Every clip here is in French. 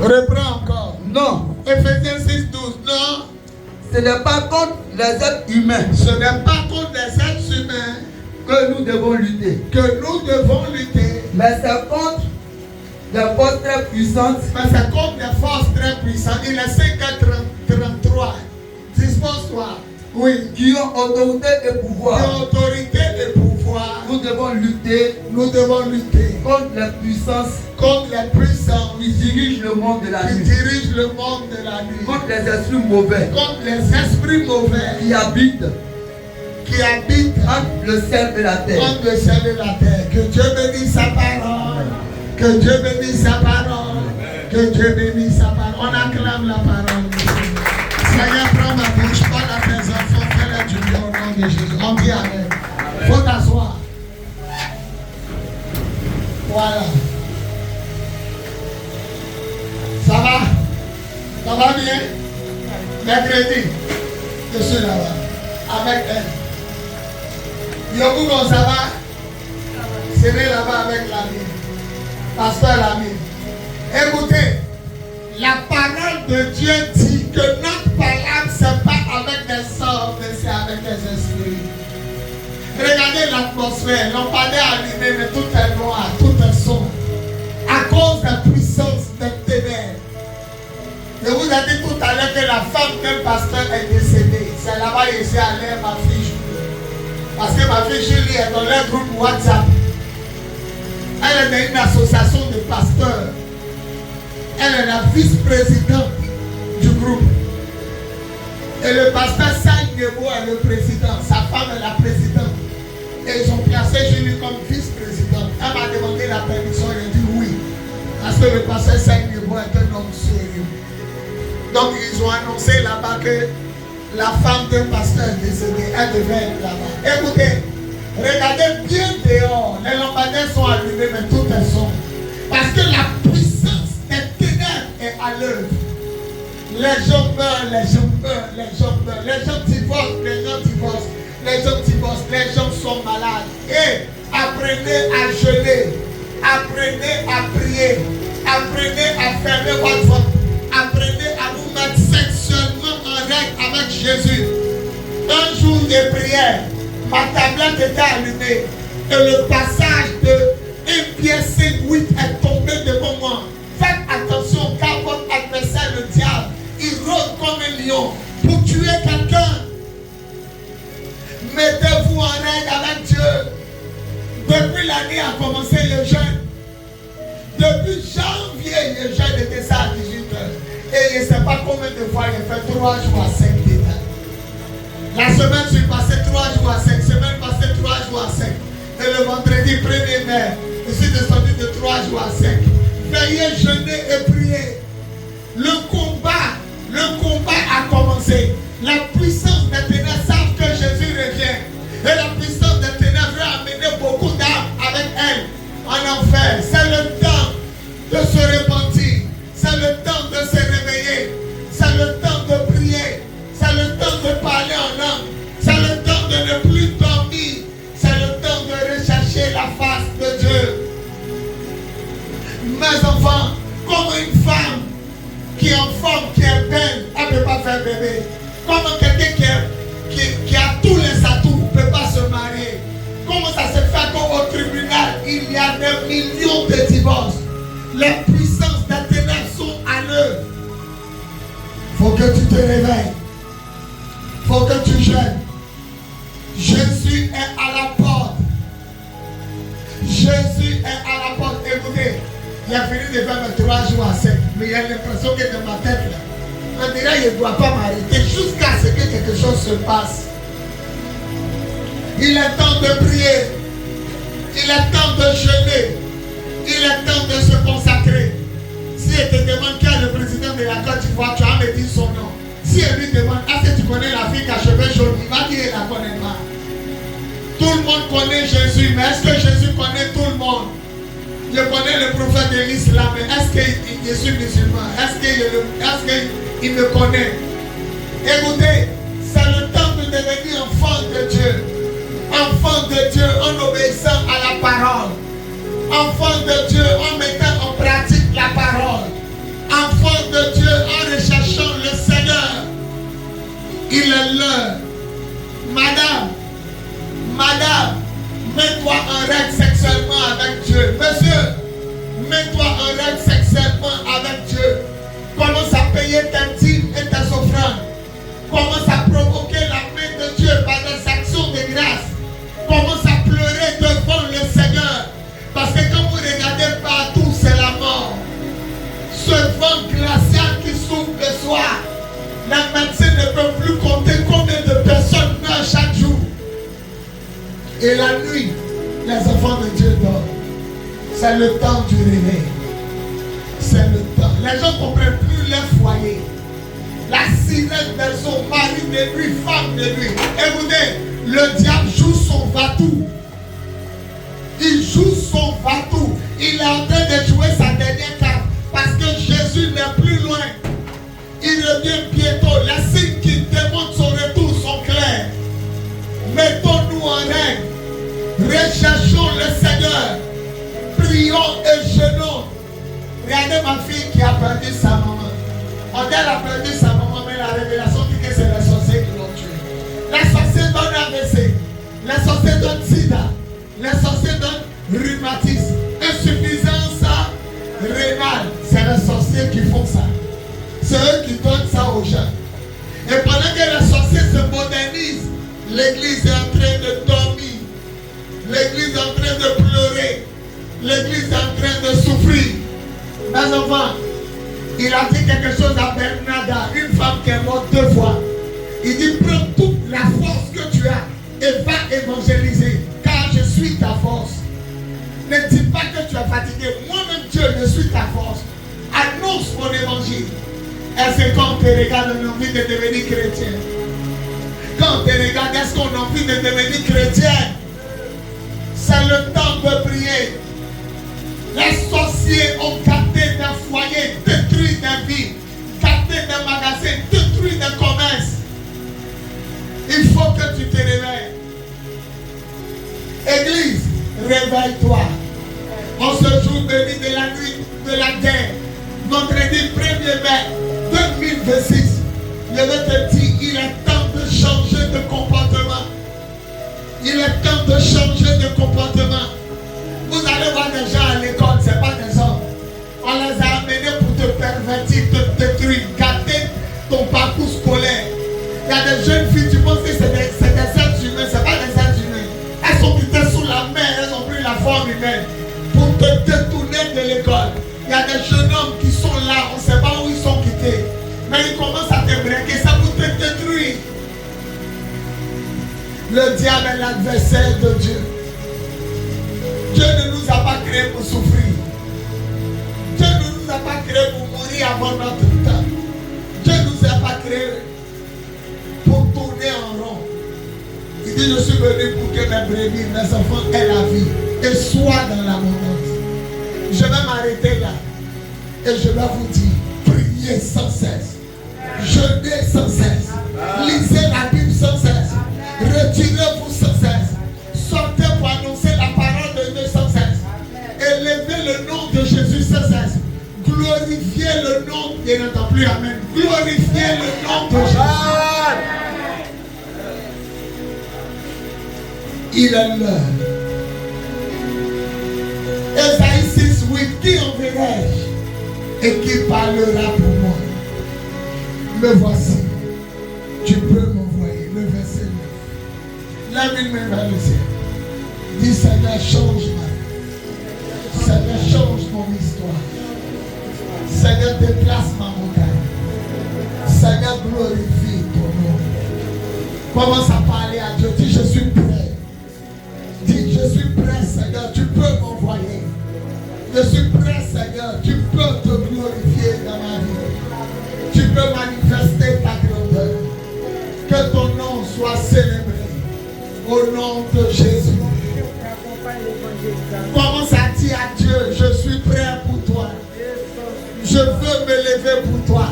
Reprends encore. Non. Éphésiens 6, 12. Non. Ce n'est pas contre les êtres humains. Ce n'est pas contre les êtres humains que nous devons lutter. Que nous devons lutter. Mais c'est contre des forces très puissantes. Mais c'est contre des forces très puissantes. Il est 5h33. Dispose-toi. Oui. Qui ont autorité et pouvoir. Qui ont autorité et pouvoir. Nous devons lutter. Nous devons lutter. Contre les puissances. Contre les puissances. Qui dirigent le monde de la nuit. Qui dirigent le monde de la nuit. Contre les esprits mauvais. Contre les esprits mauvais. Qui habitent entre le ciel et la terre. Entre le ciel et la terre. Que Dieu bénisse sa parole. Que Dieu bénisse sa parole. Que Dieu bénisse sa parole. On acclame la parole. Seigneur, prends ma bouche, parle à tes enfants, fais-les du bien au nom de Jésus. On dit amen. Faut t'asseoir. Voilà. Ça va? Ça va bien? Mercredi, je suis là-bas. Avec elle. Yokougon, ça va? Serré là-bas avec l'ami. Pasteur l'ami. Écoutez, la parole de Dieu dit que notre parole, c'est pas avec des hommes, mais c'est avec des esprits. Regardez l'atmosphère, lampadaire allumé, mais tout est noir, tout est sombre. À cause de la puissance des ténèbres. Je vous ai dit tout à l'heure que la femme d'un pasteur est décédée. C'est là-bas que j'ai allé ma fille Julie. Parce que ma fille Julie est dans leur groupe WhatsApp. Elle est dans une association de pasteurs. Elle est la vice-présidente du groupe. Et le pasteur Saïdebo est le président. Sa femme est la présidente. Et ils ont placé Julie comme vice-présidente. Elle m'a demandé la permission. Elle a dit oui. Parce que le pasteur Saïdebo est un homme sérieux. Donc ils ont annoncé là-bas que la femme d'un pasteur est décédée. Elle devait être là-bas. Écoutez, regardez bien dehors. Les lampadaires sont allumés, mais tout est sombre. Parce que la puissance des ténèbres est à l'œuvre. Les gens meurent, les gens meurent, les gens meurent. Les gens divorcent, les gens divorcent. Les gens divorcent, les gens sont malades. Et apprenez à jeûner. Apprenez à prier. Apprenez à fermer votre voix. Apprenez à vous mettre sexuellement en règle avec Jésus. Un jour de prière, ma tablette était allumée et le passage de 1 Pierre 5:8 est tombé devant moi. Faites attention car votre adversaire, le diable, il rôde comme un lion pour tuer quelqu'un. Mettez-vous en règle avec Dieu. Depuis l'année a commencé le jeûne. Depuis janvier, le jeûne était ça à 18h. Et je ne sais pas combien de fois il a fait 3 jours à 5 détails. La semaine, je suis passé 3 jours à 5. Semaine passée, 3 jours à 5. Et le vendredi 1er mai, je suis descendu de 3 jours à 5. Veillez, jeûner et prier. Le combat a commencé. La puissance des ténèbres savent que Jésus revient. Et la puissance des ténèbres veut amener beaucoup d'âmes avec elle en enfer. C'est le temps de se repentir. C'est le temps de se réveiller. C'est le temps de prier. C'est le temps de parler en langue. C'est le temps de ne plus dormir. C'est le temps de rechercher la face de Dieu. Mes enfants, comme une femme qui est en forme, qui est belle, elle ne peut pas faire bébé. Comme quelqu'un qui a tous les atouts ne peut pas se marier. Comment ça se fait qu'au tribunal, il y a des millions de divorces? Les puissances des ténèbres sont à l'œuvre. Il faut que tu te réveilles. Il faut que tu jeûnes. Jésus est à la porte. Jésus est à la porte. Écoutez, il a fini de faire mes 3 jours à 7. Mais il y a l'impression que dans ma tête, là, on dirait qu'il ne doit pas m'arrêter jusqu'à ce que quelque chose se passe. Il est temps de prier. Il est temps de jeûner. Il est temps de se consacrer. Si elle te demande qui est le président de la Côte d'Ivoire, tu vas me dire son nom. Si elle lui demande, est-ce que tu connais la fille qui a cheveux jaunes, il va dire qu'il ne la connaît pas. Tout le monde connaît Jésus, mais est-ce que Jésus connaît tout le monde? Je connais le prophète de l'islam, mais est-ce que je suis musulman? Est-ce qu'il me connaît? Écoutez, c'est le temps de devenir enfant de Dieu. Enfant de Dieu en obéissant à la parole. Enfant de Dieu en mettant en pratique la parole. Enfant en règle sexuellement avec Dieu. Commence à payer tes dîmes et tes offrandes. Commence à provoquer la main de Dieu par des actions de grâce. Commence à pleurer devant le Seigneur. Parce que quand vous regardez partout, c'est la mort. Ce vent glacial qui souffle le soir, la médecine ne peut plus compter combien de personnes meurent chaque jour. Et la nuit, les enfants de Dieu dorment. C'est le temps du réveil. C'est le temps. Les gens ne comprennent plus leur foyer. La sirène version mari de nuit, femme de nuit. Écoutez, le diable joue son va-tout. Il joue son va-tout. Il est en train de jouer sa dernière carte. Parce que Jésus n'est plus loin. Il revient bientôt. Les signes qui démontrent son retour sont clairs. Mettons-nous en règle. Recherchons le Seigneur. Prions et jeûnons. Regardez ma fille qui a perdu sa maman. On dit elle a perdu sa maman, mais la révélation dit que c'est les sorciers qui l'ont tué. Les sorciers donnent AVC. Les sorciers donnent sida. Les sorciers donnent rhumatisme. Insuffisance rénale. C'est les sorciers qui font ça. C'est eux qui donnent ça aux gens. Et pendant que les sorciers se modernisent, l'église est en train de dormir. L'église est en train de pleurer. L'église est en train de souffrir. Mes enfants, il a dit quelque chose à Bernada, une femme qui est morte 2 fois. Il dit, prends toute la force que tu as et va évangéliser, car je suis ta force. Ne dis pas que tu es fatigué. Moi-même, Dieu, je suis ta force. Annonce mon évangile. Est-ce que quand on te regarde, on a envie de devenir chrétien? Quand on te regarde, est-ce qu'on a envie de devenir chrétien? C'est le temps de prier. Les sorciers ont gâté des foyers, détruit des vies, gâté des magasins, détruit des commerces. Il faut que tu te réveilles. Église, réveille-toi. En ce jour béni de la nuit de la guerre, vendredi 1er mai 2026, je vais te dire, il est temps de changer de comportement. Il est temps de changer de comportement. Vous allez voir des gens à l'école, ce n'est pas des hommes. On les a amenés pour te pervertir, te détruire, gâter ton parcours scolaire. Il y a des jeunes filles, tu penses que c'est des êtres humains, ce n'est pas des êtres humains. Elles sont quittées sous la mer, elles ont pris la forme humaine pour te détourner de l'école. Il y a des jeunes hommes qui sont là, on ne sait pas où ils sont quittés. Mais ils commencent à te braquer, ça pour te détruire. Le diable est l'adversaire de Dieu. Dieu ne nous a pas créés pour souffrir. Dieu ne nous a pas créés pour mourir avant notre temps. Dieu ne nous a pas créés pour tourner en rond. Il dit, je suis venu pour que mes brebis, mes enfants aient la vie et soient dans l'abondance. Je vais m'arrêter là et je vais vous dire, priez sans cesse, jeûnez sans cesse, lisez la Bible sans cesse, retirez-vous sans cesse, sortez pour annoncer la parole de Dieu sans cesse, élevez le nom de Jésus sans cesse, glorifiez le nom, il n'entend plus amen, glorifiez le nom de Jésus. Il est l'heure. Esaïe 6, 8, qui enverrai-je et qui parlera pour moi? Me voici, tu peux m'envoyer. Le verset 9. Lève une main vers le ciel. Dis, Seigneur, change ma vie. Seigneur, change mon histoire. Seigneur, déplace ma montagne. Seigneur, glorifie ton nom. Commence à parler à Dieu. Dis, je suis prêt. Dis, je suis prêt, Seigneur, tu peux m'envoyer. Je suis prêt, Seigneur, tu peux te glorifier dans ma vie. Tu peux manifester ta grandeur. Que ton nom soit célébré. Au nom de Jésus. Commence à dire à Dieu, je suis prêt pour toi. Je veux me lever pour toi.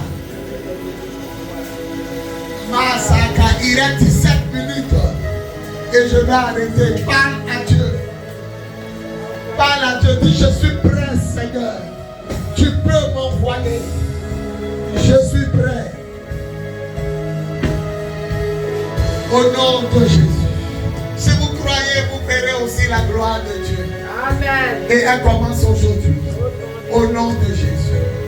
Masaka, il reste 17 minutes. Et je vais arrêter. Parle à Dieu. Parle à Dieu. Dis, je suis prêt, Seigneur. Tu peux m'envoyer. Je suis prêt. Au nom de Jésus. Si vous croyez, vous verrez aussi la gloire de Dieu. Amen. Et elle commence aujourd'hui. Au nom de Jésus.